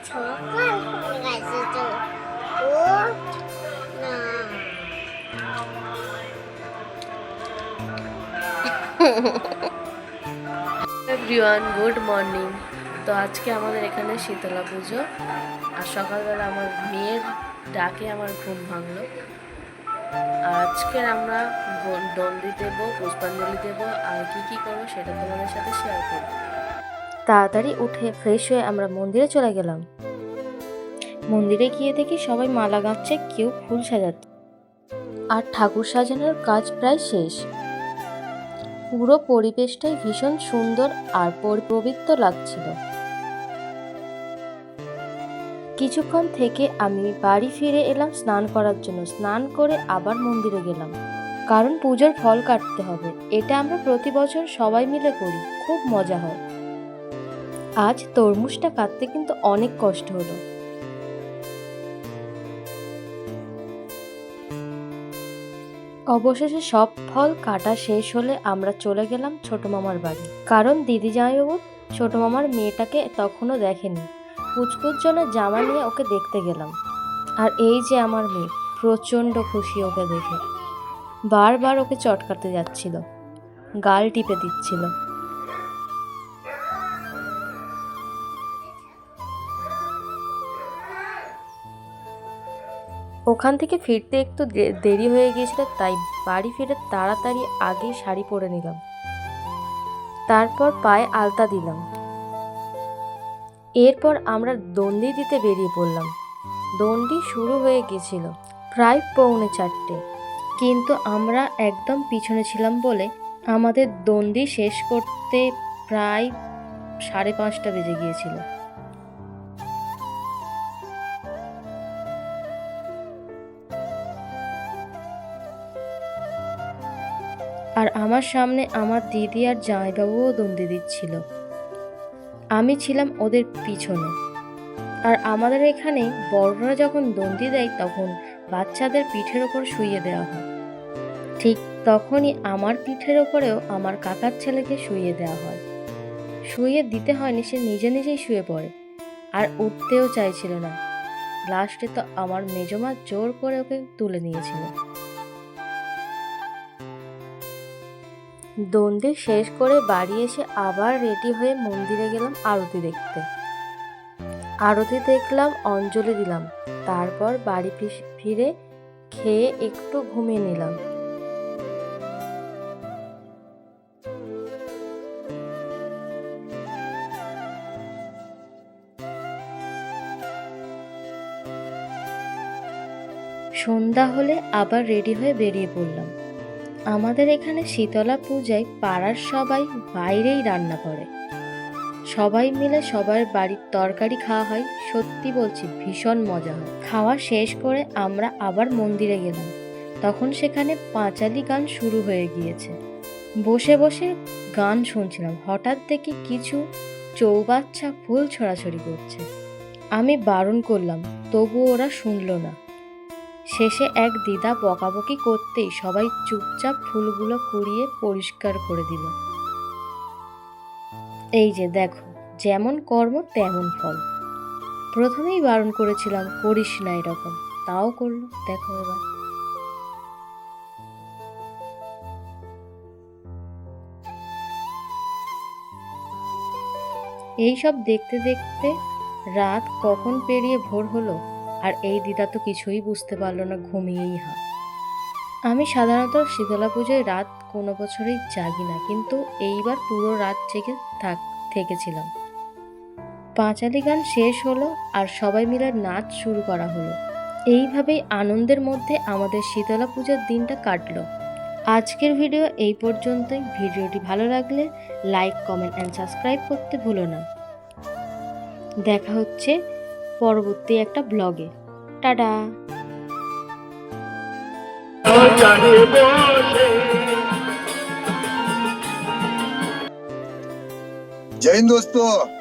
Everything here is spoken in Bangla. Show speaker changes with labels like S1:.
S1: সকাল হয়ে গেছে তো ও না
S2: এভরিওয়ান গুড মর্নিং। তো আজকে আমাদের এখানে শীতলা পুজো, আর সকালবেলা আমার মেয়ের ডাকে আমার ঘুম ভাঙলো। আর আজকের আমরা দণ্ডি দেবো, পুষ্পাঞ্জলি দেবো, আর কি করবো সেটা তোমাদের সাথে শেয়ার করবো।
S3: তাড়াতাড়ি উঠে ফ্রেশ হয়ে আমরা মন্দিরে চলে গেলাম। মন্দিরে গিয়ে দেখি সবাই মালা গাঁথছে, কেউ ফুল সাজাচ্ছে, আর ঠাকুর সাজানোর কাজ প্রায় শেষ। পুরো পরিবেশটাই ভীষণ সুন্দর আর পবিত্র লাগছিল। কিছুক্ষণ থেকে আমি বাড়ি ফিরে এলাম স্নান করার জন্য। স্নান করে আবার মন্দিরে গেলাম, কারণ পুজোর ফল কাটতে হবে। এটা আমরা প্রতি বছর সবাই মিলে করি, খুব মজা হয়। আজ তরমুজটা কাটতে কিন্তু অনেক কষ্ট হলো। অবশেষে সব ফল কাটা শেষ হলে আমরা চলে গেলাম ছোট মামার বাড়ি, কারণ দিদি জামাইবাবু ছোট মামার মেয়েটাকে তখনও দেখেনি। কুচকুচ জন্য জামা নিয়ে ওকে দেখতে গেলাম। আর এই যে আমার মেয়ে, প্রচণ্ড খুশি ওকে দেখে। বারবার ওকে চটকাতে যাচ্ছিল, গাল টিপে দিচ্ছিল। ওখান থেকে ফিরতে একটু দেরি হয়ে গিয়েছিল, তাই বাড়ি ফিরে তাড়াতাড়ি আগেই শাড়ি পরে নিলাম। তারপর পায়ে আলতা দিলাম। এরপর আমরা দণ্ডি দিতে বেরিয়ে পড়লাম। দণ্ডি শুরু হয়ে গেছিল প্রায় 4:45, কিন্তু আমরা একদম পিছনে ছিলাম বলে আমাদের দণ্ডি শেষ করতে প্রায় 5:30 বেজে গিয়েছিল। আর আমার সামনে আমার দিদি আর জামাইবাবুও দণ্ডি দিচ্ছিল। আমি ছিলাম ওদের পিছনে। আর আমাদের এখানে বড়রা যখন দণ্ডি দেয় তখন বাচ্চাদের পিঠের ওপর শুইয়ে দেওয়া হয়। ঠিক তখনই আমার পিঠের ওপরেও আমার কাকার ছেলেকে শুইয়ে দেওয়া হয়। শুইয়ে দিতে হয়নি, সে নিজে নিজেই শুয়ে পড়ে, আর উঠতেও চাইছিল না। লাস্টে তো আমার মেজমা জোর করে ওকে তুলে নিয়েছিল। দণ্ডি শেষ করে বাড়ি এসে আবার রেডি হয়ে মন্দিরে গেলাম আরতি দেখতে। আরতি দেখলাম, অঞ্জলি দিলাম, তারপর বাড়ি ফিরে খেয়ে একটু ঘুমিয়ে নিলাম। সন্ধ্যা হলে আবার রেডি হয়ে বেরিয়ে পড়লাম। আমাদের এখানে শীতলা পূজায় পাড়ার সবাই বাইরেই রান্না করে। সবাই মিলে সবার বাড়ির তরকারি খাওয়া হয়। সত্যি বলছি, ভীষণ মজা হয়। খাওয়া শেষ করে আমরা আবার মন্দিরে গেলাম। তখন সেখানে পাঁচালি গান শুরু হয়ে গিয়েছে। বসে বসে গান শুনছিলাম, হঠাৎ দেখি কিছু চৌবাচ্চা ফুল ছড়াছড়ি করছে। আমি বারণ করলাম, তবু ওরা শুনল না। শেষে এক দিদা বকাবকি করতেই সবাই চুপচাপ ফুলগুলো কুড়িয়ে পরিষ্কার করে দিল। এই যে দেখো, যেমন কর্ম তেমন ফল। প্রথমেই বারণ করেছিলাম করিস না এরকম, তাও করলো। দেখো এবার। এইসব দেখতে দেখতে রাত কখন পেরিয়ে ভোর হলো, আর এই দিদা তো কিছুই বুঝতে পারলো না, ঘুমিয়েই হা। আমি সাধারণত শীতলা পুজোয় রাত কোনো বছরই জাগি না, কিন্তু এইবার পুরো রাত জেগে থেকেছিলাম। পাঁচালি গান শেষ হলো আর সবাই মিলে নাচ শুরু করা হলো। এইভাবেই আনন্দের মধ্যে আমাদের শীতলা পূজার দিনটা কাটলো। আজকের ভিডিও এই পর্যন্তই। ভিডিওটি ভালো লাগলে লাইক, কমেন্ট অ্যান্ড সাবস্ক্রাইব করতে ভুলো না। দেখা হচ্ছে পরবর্তী একটা ব্লগে। টাটা।
S4: जय हिंद दोस्तों।